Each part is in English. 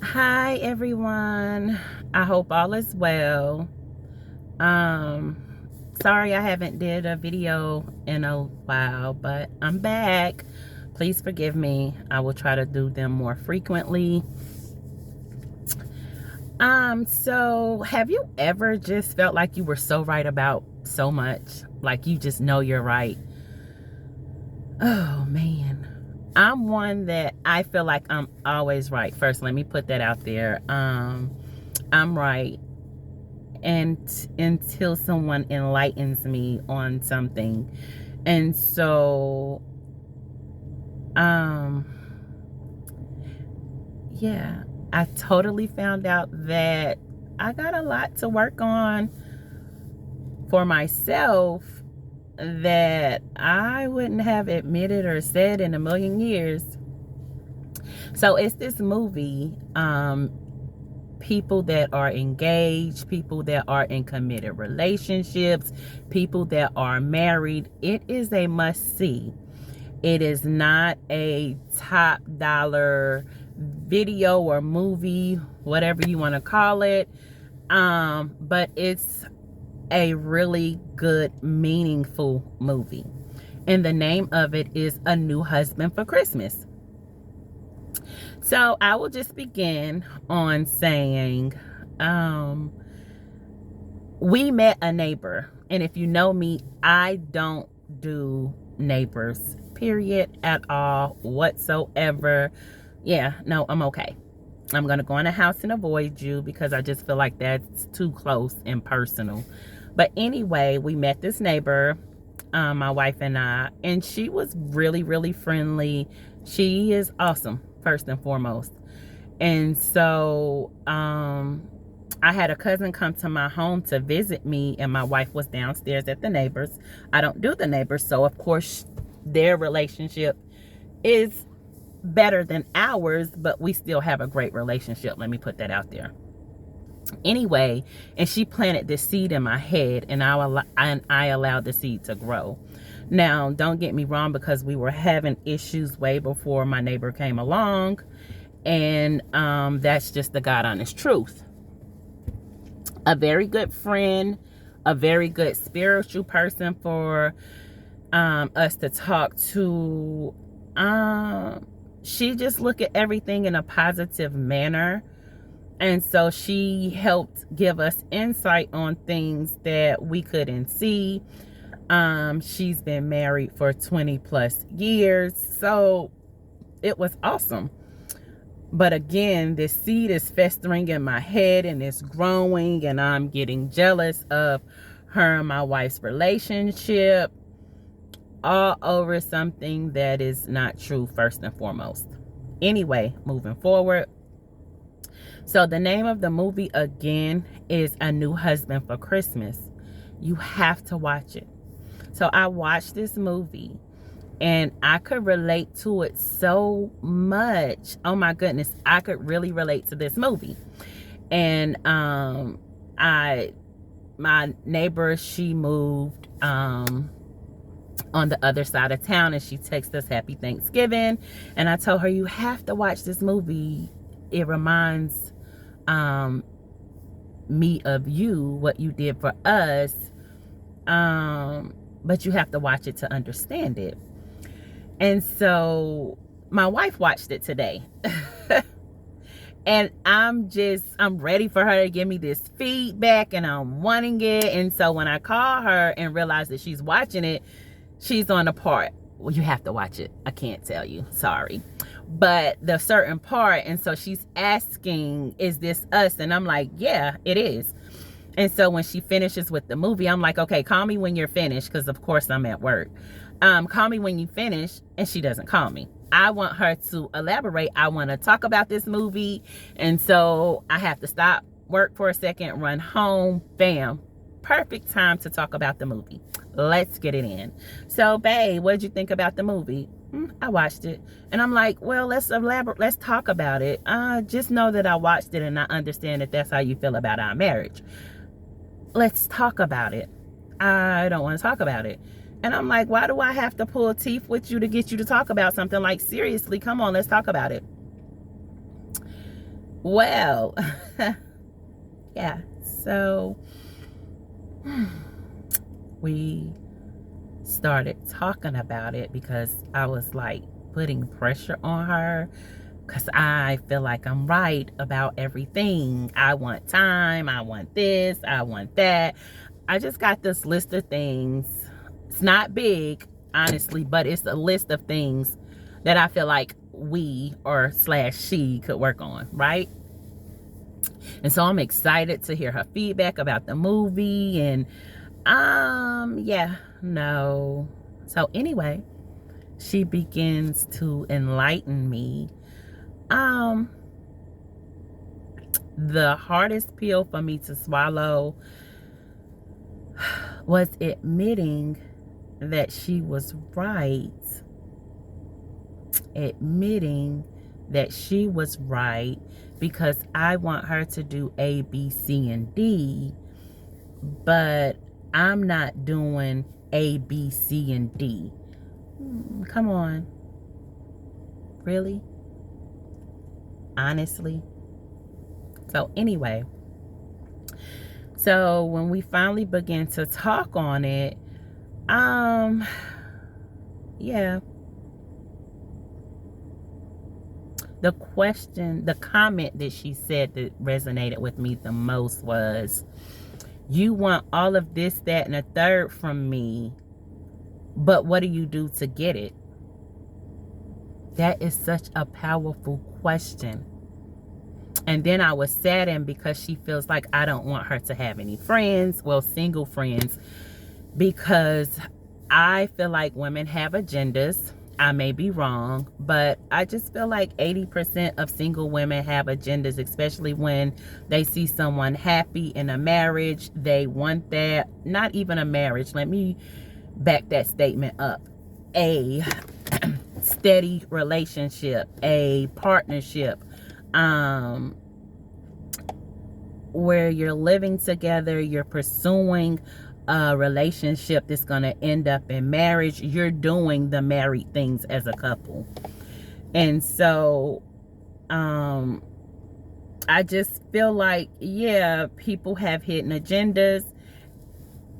Hi everyone. I hope all is well. Um Sorry I haven't did a video in a while, but I'm back. Please forgive me. I will try to do them more frequently. So have you ever just felt like you were so right about so much? Like you just know you're right? Oh man. I'm one that I feel like I'm always right. First, let me put that out there. I'm right and until someone enlightens me on something. And so um yeah, I totally found out that I got a lot to work on for myself that I wouldn't have admitted or said in a million years. So it's this movie, people that are engaged, people that are in committed relationships, people that are married. It is a must see. It is not a top dollar video or movie, whatever you want to call it. But it's a really good, meaningful movie. And the name of it is A New Husband for Christmas. So I will just begin on saying, um, we met a neighbor. And if you know me, I don't do neighbors, period, at all, whatsoever. Yeah, no, I'm okay. I'm going to go in a house and avoid you because I just feel like that's too close and personal. But anyway, we met this neighbor, my wife and I, and she was really, really friendly. She is awesome, first and foremost. And so I had a cousin come to my home to visit me, and my wife was downstairs at the neighbors. I don't do the neighbors, so of course their relationship is better than ours, but we still have a great relationship. Let me put that out there. Anyway, and she planted this seed in my head, and I allowed the seed to grow. Now, don't get me wrong, because we were having issues way before my neighbor came along, and that's just the God honest truth. A very good friend, a very good spiritual person for us to talk to. She just looked at everything in a positive manner. And so she helped give us insight on things that we couldn't see. She's been married for 20 plus years. So it was awesome. But again, this seed is festering in my head and it's growing, and I'm getting jealous of her and my wife's relationship, all over something that is not true, first and foremost. Anyway, moving forward. So the name of the movie again is A New Husband for Christmas. You have to watch it. So I watched this movie and I could relate to it so much. Oh my goodness, I could really relate to this movie. And I my neighbor, she moved on the other side of town, and she texted us Happy Thanksgiving. And I told her, you have to watch this movie. It reminds me of you, what you did for us. But you have to watch it to understand it. And so my wife watched it today. And I'm ready for her to give me this feedback, and I'm wanting it. And so when I call her and realize that she's watching it, she's on a part. Well, you have to watch it. I can't tell you. Sorry. But the certain part. And so she's asking, is this us? And I'm like, yeah, it is. And so when she finishes with the movie, I'm like, okay, call me when you're finished. Because of course I'm at work. Call me when you finish. And she doesn't call me. I want her to elaborate. I want to talk about this movie. And so I have to stop work for a second, run home, bam. Perfect time to talk about the movie. Let's get it in. So, babe, what did you think about the movie? I watched it. And I'm like, well, let's elaborate. Let's talk about it. Just know that I watched it and I understand that that's how you feel about our marriage. Let's talk about it. I don't want to talk about it. And I'm like, why do I have to pull teeth with you to get you to talk about something? Like, seriously, come on, let's talk about it. Well, yeah, so we started talking about it because I was like putting pressure on her because I feel like I'm right about everything. I want time, I want this, I want that. I just got this list of things. It's not big, honestly, but it's a list of things that I feel like we or slash she could work on, right? And so I'm excited to hear her feedback about the movie and yeah, no. So anyway, she begins to enlighten me. Um the hardest pill for me to swallow was admitting that she was right. Admitting that she was right because I want her to do A, B, C, and D, but I'm not doing A, B, C, and D. Come on. Really? Honestly? So anyway, so when we finally began to talk on it, yeah, the comment that she said that resonated with me the most was, you want all of this, that, and a third from me, but what do you do to get it? That is such a powerful question. And then I was saddened because she feels like I don't want her to have any friends, well, single friends, because I feel like women have agendas. I may be wrong, but I just feel like 80% of single women have agendas, especially when they see someone happy in a marriage. They want that, not even a marriage. Let me back that statement up. A steady relationship, a partnership, where you're living together, you're pursuing a relationship that's going to end up in marriage. You're doing the married things as a couple. And so I just feel like, yeah, people have hidden agendas,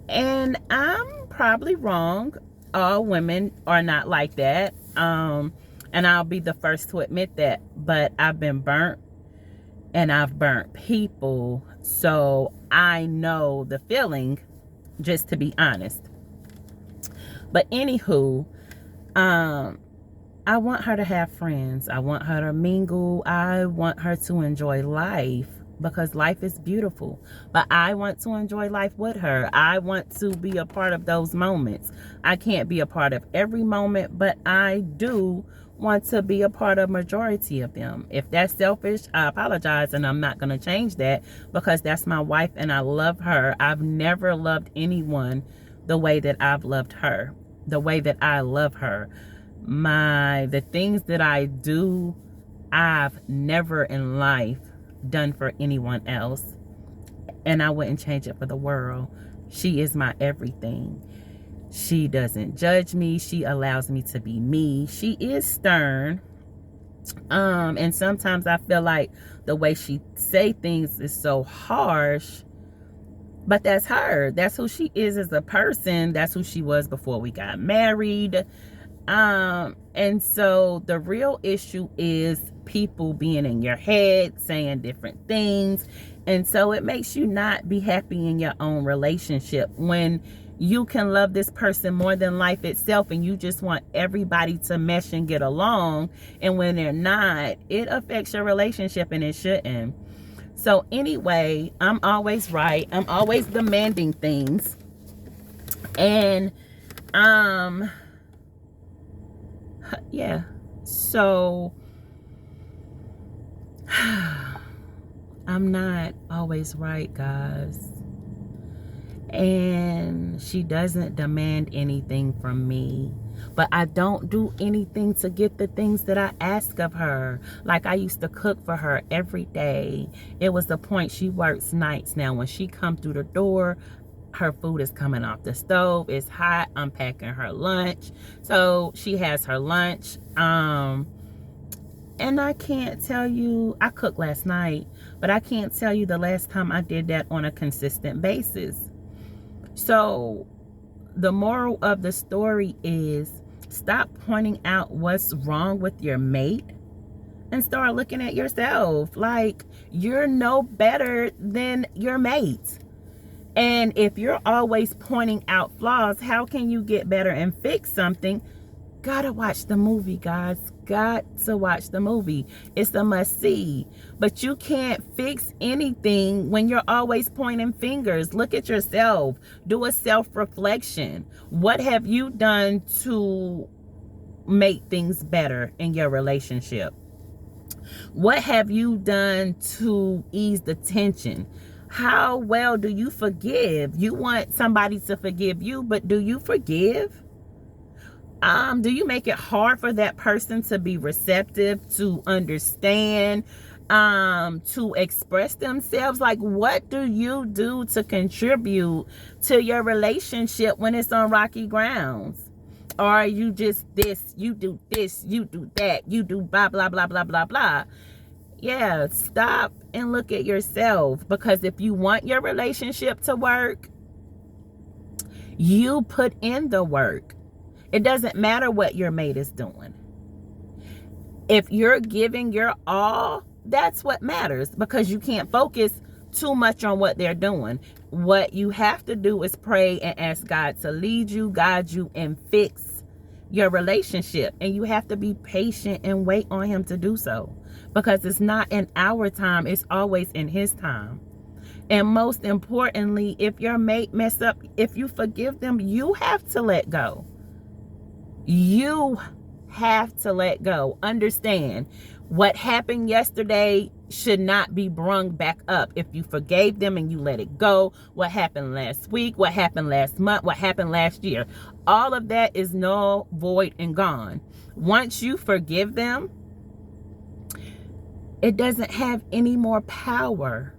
and I'm probably wrong. All women are not like that, and I'll be the first to admit that. But I've been burnt, and I've burnt people, so I know the feeling, just to be honest. But anywho, I want her to have friends. I want her to mingle. I want her to enjoy life because life is beautiful. But I want to enjoy life with her. I want to be a part of those moments. I can't be a part of every moment, but I do want to be a part of majority of them. If that's selfish, I apologize, and I'm not going to change that because that's my wife and I love her. I've never loved anyone the way that I've loved her, the way that I love her. The things that I do, I've never in life done for anyone else, and I wouldn't change it for the world. She is my everything. She doesn't judge me. She allows me to be me. She is stern. And sometimes I feel like the way she say things is so harsh, but that's her. That's who she is as a person. That's who she was before we got married. And so the real issue is people being in your head, saying different things. And so it makes you not be happy in your own relationship when you can love this person more than life itself, and you just want everybody to mesh and get along. And when they're not, it affects your relationship, and it shouldn't. So anyway, I'm always right. I'm always demanding things. And, yeah. So I'm not always right, guys. And she doesn't demand anything from me, but I don't do anything to get the things that I ask of her. Like, I used to cook for her every day. It was the point she works nights now. When she come through the door, her food is coming off the stove. It's hot. I'm packing her lunch. So she has her lunch. And I can't tell you, I cooked last night, but I can't tell you the last time I did that on a consistent basis. So the moral of the story is, stop pointing out what's wrong with your mate and start looking at yourself. Like, you're no better than your mate. And if you're always pointing out flaws, how can you get better and fix something? Gotta watch the movie, guys. Got to watch the movie. It's a must see. But you can't fix anything when you're always pointing fingers. Look at yourself. Do a self-reflection. What have you done to make things better in your relationship? What have you done to ease the tension? How well do you forgive? You want somebody to forgive you, but do you forgive? Do you make it hard for that person to be receptive, to understand, to express themselves? Like, what do you do to contribute to your relationship when it's on rocky grounds? Or are you just this, you do that, you do blah, blah, blah, blah, blah, blah. Yeah, stop and look at yourself. Because if you want your relationship to work, you put in the work. It doesn't matter what your mate is doing. If you're giving your all, that's what matters, because you can't focus too much on what they're doing. What you have to do is pray and ask God to lead you, guide you, and fix your relationship. And you have to be patient and wait on him to do so, because it's not in our time, it's always in his time. And most importantly, if your mate mess up, if you forgive them, you have to let go. You have to let go. Understand, what happened yesterday should not be brung back up. If you forgave them and you let it go, what happened last week, what happened last month, what happened last year, all of that is null, void, and gone. Once you forgive them, it doesn't have any more power.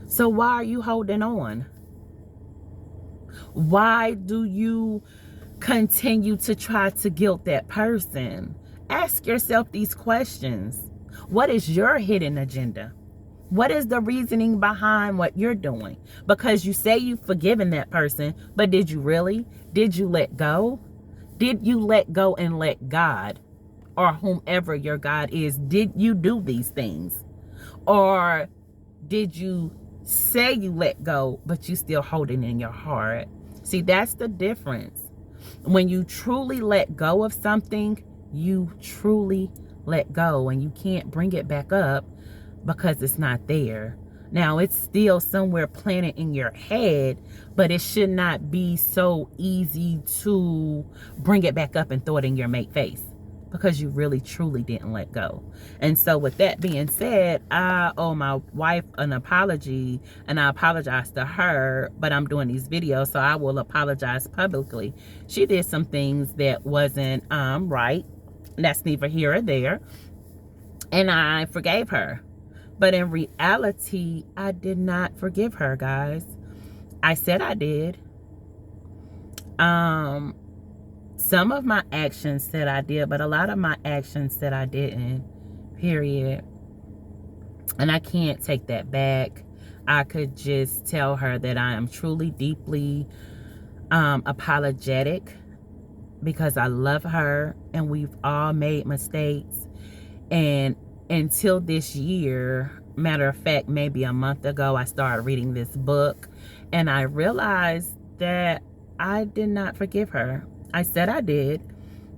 So why are you holding on? Why do you continue to try to guilt that person? Ask yourself these questions. What is your hidden agenda? What is the reasoning behind what you're doing? Because you say you've forgiven that person, but did you really? Did you let go? Did you let go and let God, or whomever your God is, did you do these things? Or did you say you let go, but you still hold it in your heart? See, that's the difference. When you truly let go of something, you truly let go, and you can't bring it back up because it's not there. Now, it's still somewhere planted in your head, but it should not be so easy to bring it back up and throw it in your mate's face, because you really truly didn't let go. And so with that being said, I owe my wife an apology, and I apologize to her, but I'm doing these videos, so I will apologize publicly. She did some things that wasn't right. That's neither here or there. And I forgave her. But in reality, I did not forgive her, guys. I said I did. Some of my actions said I did, but a lot of my actions said I didn't, period. And I can't take that back. I could just tell her that I am truly, deeply apologetic, because I love her and we've all made mistakes. And until this year, matter of fact, maybe a month ago, I started reading this book, and I realized that I did not forgive her. I said I did,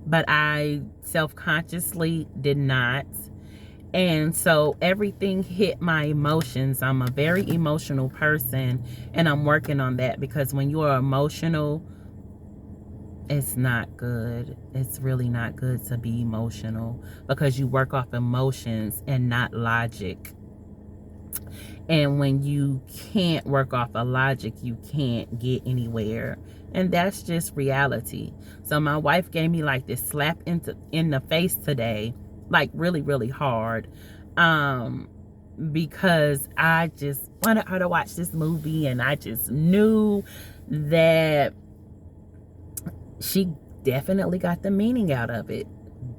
but I self-consciously did not. And so everything hit my emotions. I'm a very emotional person, and I'm working on that, because when you are emotional, it's not good. It's really not good to be emotional, because you work off emotions and not logic. And when you can't work off a logic, you can't get anywhere. And that's just reality. So my wife gave me like this slap in the face today, like really, really hard, because I just wanted her to watch this movie, and I just knew that she definitely got the meaning out of it.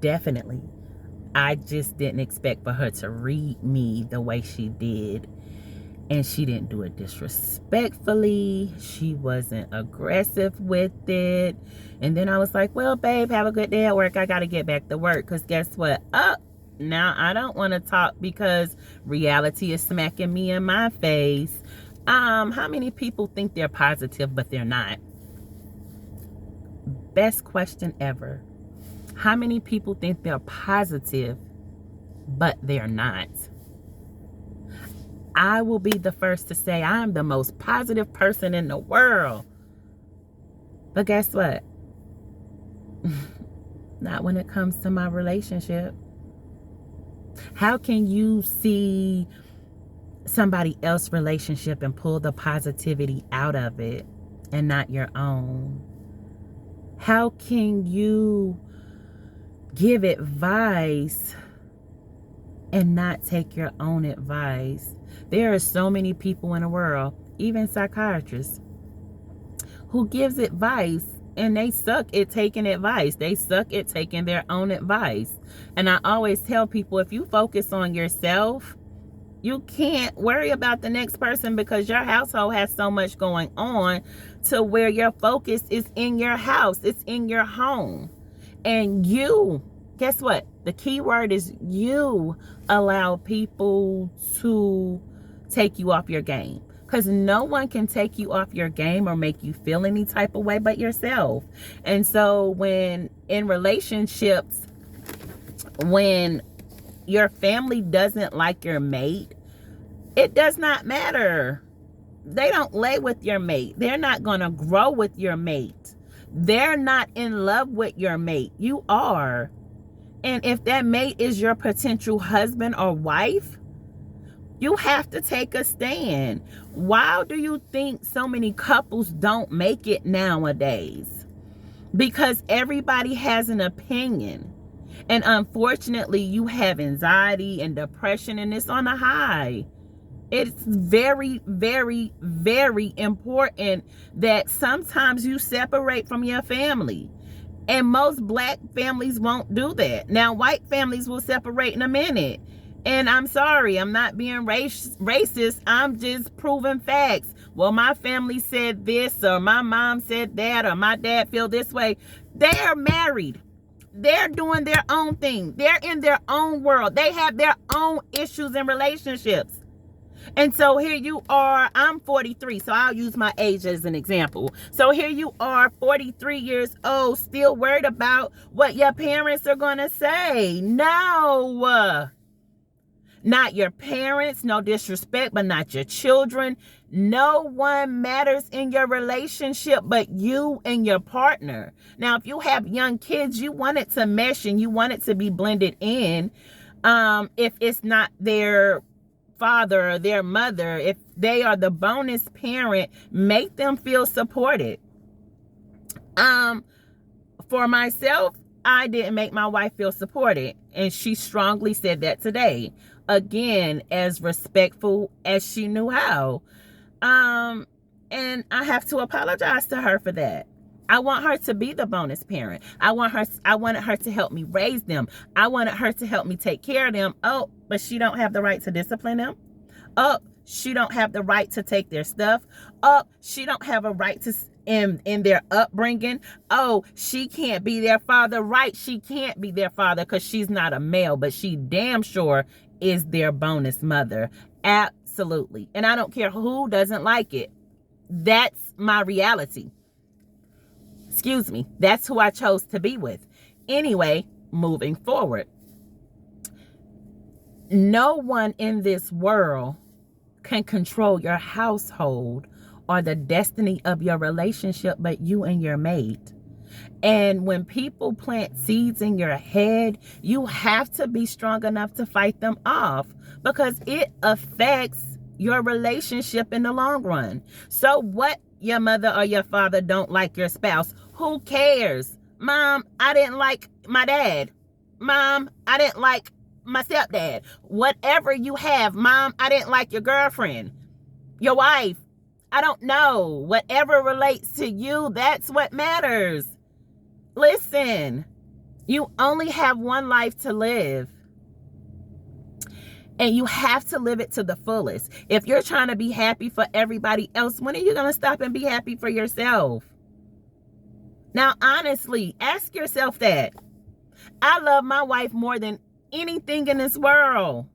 Definitely. I just didn't expect for her to read me the way she did. And she didn't do it disrespectfully. She wasn't aggressive with it. And then I was like, well, babe, have a good day at work. I got to get back to work. Because guess what? Now I don't want to talk because reality is smacking me in my face. How many people think they're positive, but they're not? Best question ever. How many people think they're positive, but they're not? I will be the first to say I'm the most positive person in the world. But guess what? Not when it comes to my relationship. How can you see somebody else's relationship and pull the positivity out of it and not your own? How can you give advice and not take your own advice? There are so many people in the world, even psychiatrists, who gives advice and they suck at taking advice. They suck at taking their own advice. And I always tell people, if you focus on yourself, you can't worry about the next person because your household has so much going on to where your focus is in your house. It's in your home. And you, guess what? The key word is you allow people to take you off your game. Because no one can take you off your game or make you feel any type of way but yourself. And so when in relationships, when your family doesn't like your mate, it does not matter. They don't lay with your mate. They're not going to grow with your mate. They're not in love with your mate. You are. And if that mate is your potential husband or wife, you have to take a stand. Why do you think so many couples don't make it nowadays? Because everybody has an opinion. And unfortunately, you have anxiety and depression, and it's on a high. It's very, very, very important that sometimes you separate from your family. And most black families won't do that. Now, white families will separate in a minute. And I'm sorry, I'm not being racist. I'm just proving facts. Well, my family said this, or my mom said that, or my dad feel this way. They are married. They're doing their own thing. They're in their own world. They have their own issues and relationships. And so here you are, I'm 43, so I'll use my age as an example. So here you are, 43 years old, still worried about what your parents are going to say. No. Not your parents, no disrespect, but not your children. No one matters in your relationship but you and your partner. Now, if you have young kids, you want it to mesh and you want it to be blended in. If it's not their father or their mother, if they are the bonus parent, make them feel supported. For myself, I didn't make my wife feel supported, and she strongly said that today. Again, as respectful as she knew how. And I have to apologize to her for that. I want her to be the bonus parent. I wanted her to help me raise them. I wanted her to help me take care of them. Oh, but she don't have the right to discipline them. Oh, she don't have the right to take their stuff. Oh, she don't have a right to in their upbringing. Oh, she can't be their father. Right, she can't be their father because she's not a male, but she damn sure is their bonus mother. Absolutely. And I don't care who doesn't like it. That's my reality. Excuse me. That's who I chose to be with. Anyway, moving forward. No one in this world can control your household or the destiny of your relationship but you and your mate. And when people plant seeds in your head, you have to be strong enough to fight them off because it affects your relationship in the long run. So what your mother or your father don't like your spouse, who cares? Mom, I didn't like my dad. Mom, I didn't like my stepdad. Whatever you have, Mom, I didn't like your girlfriend, your wife. I don't know. Whatever relates to you, that's what matters. Listen, you only have one life to live. And you have to live it to the fullest. If you're trying to be happy for everybody else, when are you going to stop and be happy for yourself? Now, honestly, ask yourself that. I love my wife more than anything in this world.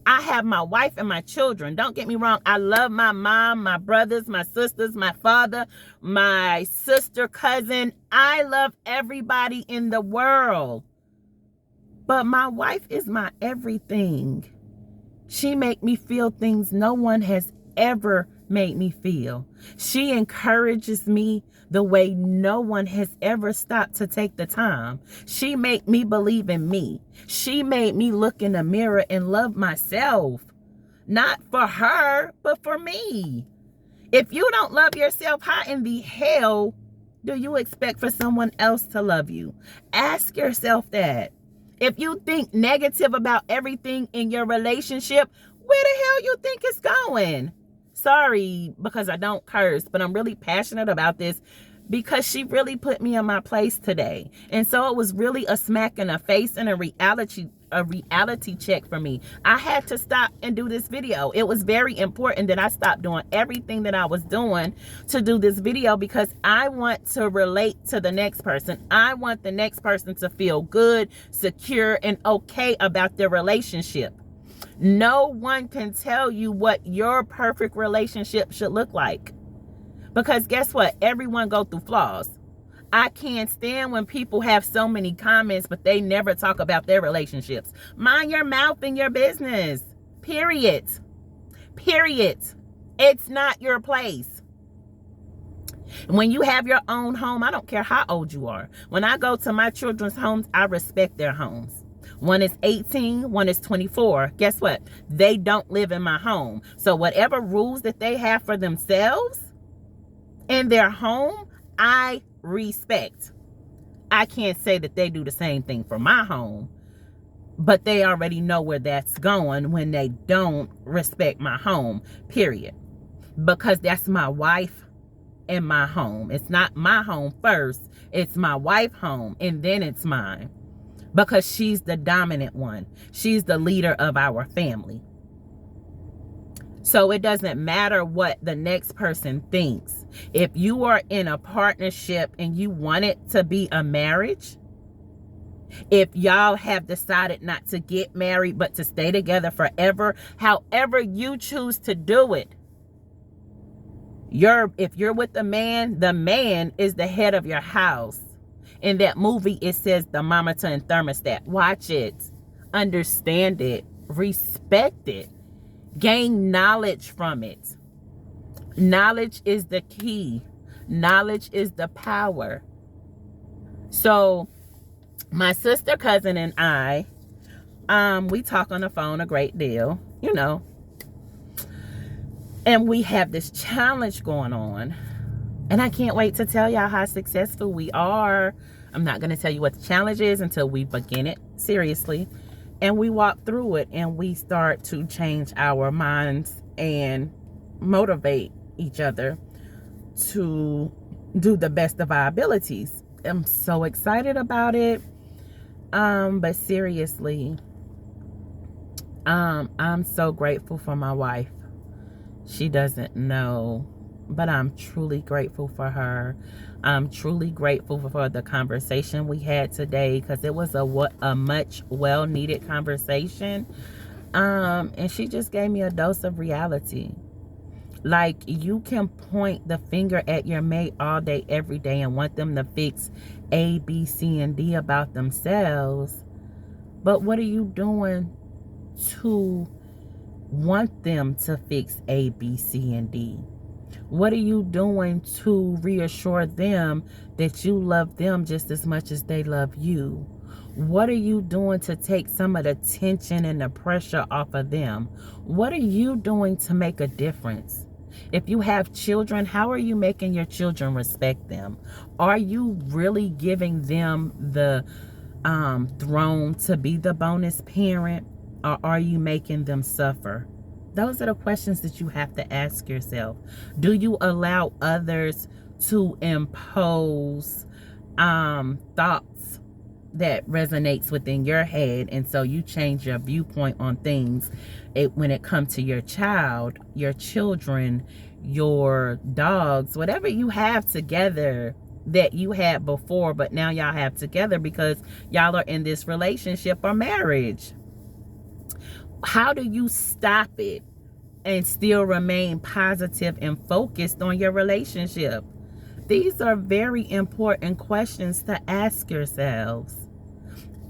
I have my wife and my children. Don't get me wrong. I love my mom, my brothers, my sisters, my father, my sister, cousin. I love everybody in the world. But my wife is my everything. She make me feel things no one has ever made me feel. She encourages me the way no one has ever stopped to take the time. She made me believe in me. She made me look in the mirror and love myself. Not for her, but for me. If you don't love yourself, how in the hell do you expect for someone else to love you? Ask yourself that. If you think negative about everything in your relationship, where the hell you think it's going? Sorry, because I don't curse, but I'm really passionate about this because she really put me in my place today. And so it was really a smack in the face and a reality check for me. I had to stop and do this video. It was very important that I stopped doing everything that I was doing to do this video because I want to relate to the next person. I want the next person to feel good, secure, and okay about their relationship. No one can tell you what your perfect relationship should look like. Because guess what? Everyone go through flaws. I can't stand when people have so many comments, but they never talk about their relationships. Mind your mouth and your business. Period. Period. It's not your place. When you have your own home, I don't care how old you are. When I go to my children's homes, I respect their homes. One is 18, one is 24. Guess what? They don't live in my home. So whatever rules that they have for themselves in their home, I respect. I can't say that they do the same thing for my home, but they already know where that's going when they don't respect my home, period. Because that's my wife and my home. It's not my home first. It's my wife's home, and then it's mine. Because she's the dominant one. She's the leader of our family. So it doesn't matter what the next person thinks. If you are in a partnership and you want it to be a marriage, if y'all have decided not to get married but to stay together forever, however you choose to do it, if you're with the man is the head of your house. In that movie, it says the thermometer and thermostat. Watch it. Understand it. Respect it. Gain knowledge from it. Knowledge is the key. Knowledge is the power. So, my sister, cousin, and I, we talk on the phone a great deal, you know. And we have this challenge going on. And I can't wait to tell y'all how successful we are. I'm not going to tell you what the challenge is until we begin it seriously. And we walk through it and we start to change our minds and motivate each other to do the best of our abilities. I'm so excited about it. But seriously, I'm so grateful for my wife. She doesn't know, but I'm truly grateful for her. I'm truly grateful for the conversation we had today because it was a much well-needed conversation. And she just gave me a dose of reality. Like, you can point the finger at your mate all day, every day, and want them to fix A, B, C, and D about themselves. But what are you doing to want them to fix A, B, C, and D? What are you doing to reassure them that you love them just as much as they love you? What are you doing to take some of the tension and the pressure off of them? What are you doing to make a difference? If you have children, how are you making your children respect them? Are you really giving them the throne to be the bonus parent, or are you making them suffer? Those are the questions that you have to ask yourself. Do you allow others to impose thoughts that resonates within your head, and so you change your viewpoint on things when it comes to your child, your children, your dogs, whatever you have together that you had before, but now y'all have together because y'all are in this relationship or marriage. How do you stop it and still remain positive and focused on your relationship? These are very important questions to ask yourselves.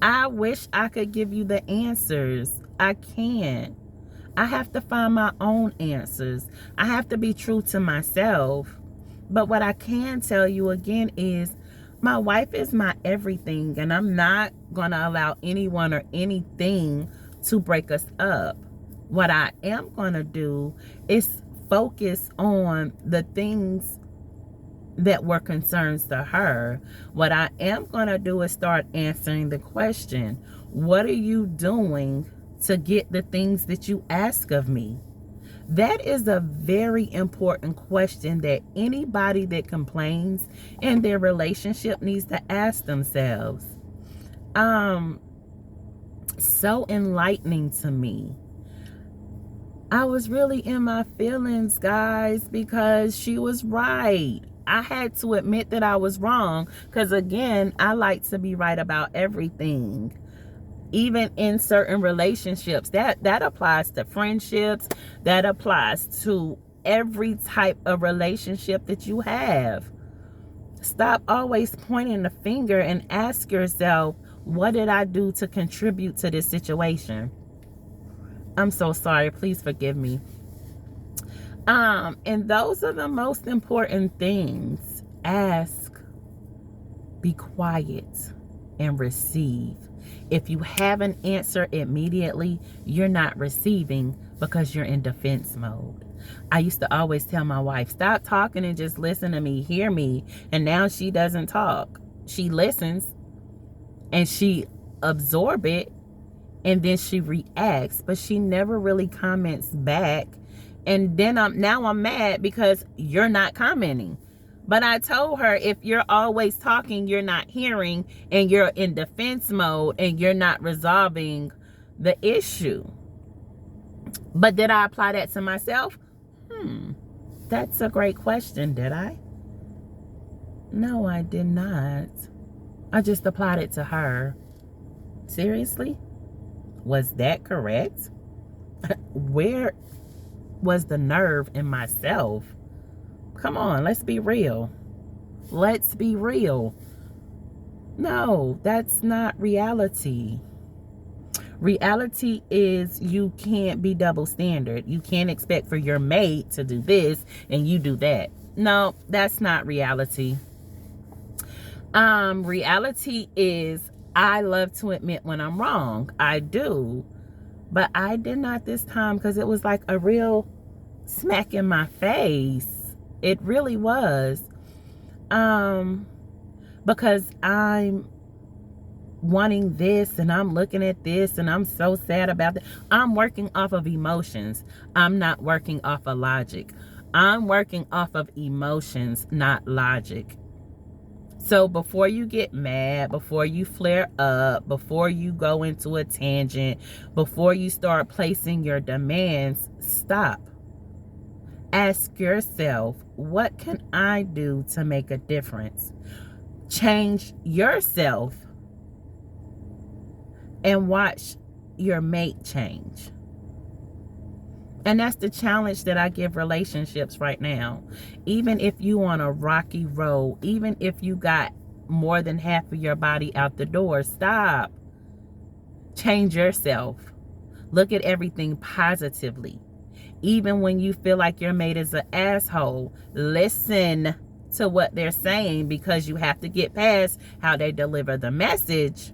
I wish I could give you the answers. I can't. I have to find my own answers. I have to be true to myself. But what I can tell you again is my wife is my everything, and I'm not going to allow anyone or anything to break us up. What I am going to do is focus on the things that were concerns to her. What I am going to do is start answering the question, what are you doing to get the things that you ask of me? That is a very important question that anybody that complains in their relationship needs to ask themselves. So enlightening to me. I was really in my feelings, guys, because she was right. I had to admit that I was wrong because, again, I like to be right about everything. Even in certain relationships, that applies to friendships, that applies to every type of relationship that you have. Stop always pointing the finger and ask yourself, what did I do to contribute to this situation? I'm so sorry. Please forgive me. And those are the most important things. Ask, be quiet, and receive. If you have an answer immediately, you're not receiving because you're in defense mode. I used to always tell my wife, stop talking and just listen to me, hear me. And now she doesn't talk. She listens and she absorbs it, and then she reacts, but she never really comments back. And then I'm mad because you're not commenting. But I told her, if you're always talking, you're not hearing, and you're in defense mode, and you're not resolving the issue. But did I apply that to myself? That's a great question, did I? No, I did not. I just applied it to her. Seriously? Was that correct? Where was the nerve in myself? Come on, let's be real. Let's be real. No, that's not reality. Reality is you can't be double standard. You can't expect for your mate to do this and you do that. No, that's not reality. Reality is I love to admit when I'm wrong. I do. But I did not this time because it was like a real smack in my face. It really was. Because I'm wanting this and I'm looking at this and I'm so sad about that. I'm working off of emotions. I'm not working off of logic. I'm working off of emotions, not logic. So before you get mad, before you flare up, before you go into a tangent, before you start placing your demands, stop. Ask yourself, what can I do to make a difference? Change yourself and watch your mate change. And that's the challenge that I give relationships right now. Even if you on a rocky road, even if you got more than half of your body out the door, stop. Change yourself. Look at everything positively. Even when you feel like your mate is an asshole, listen to what they're saying, because you have to get past how they deliver the message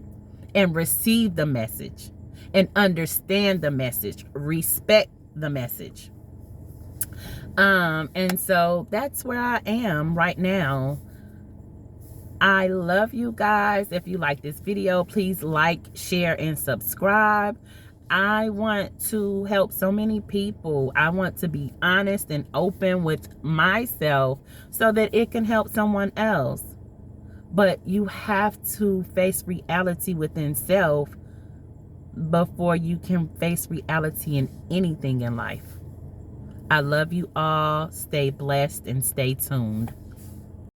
and receive the message and understand the message, respect the message. And so that's where I am right now. I love you guys. If you like this video, please like, share, and subscribe. I want to help so many people. I want to be honest and open with myself so that it can help someone else. But you have to face reality within self before you can face reality in anything in life. I love you all. Stay blessed and stay tuned.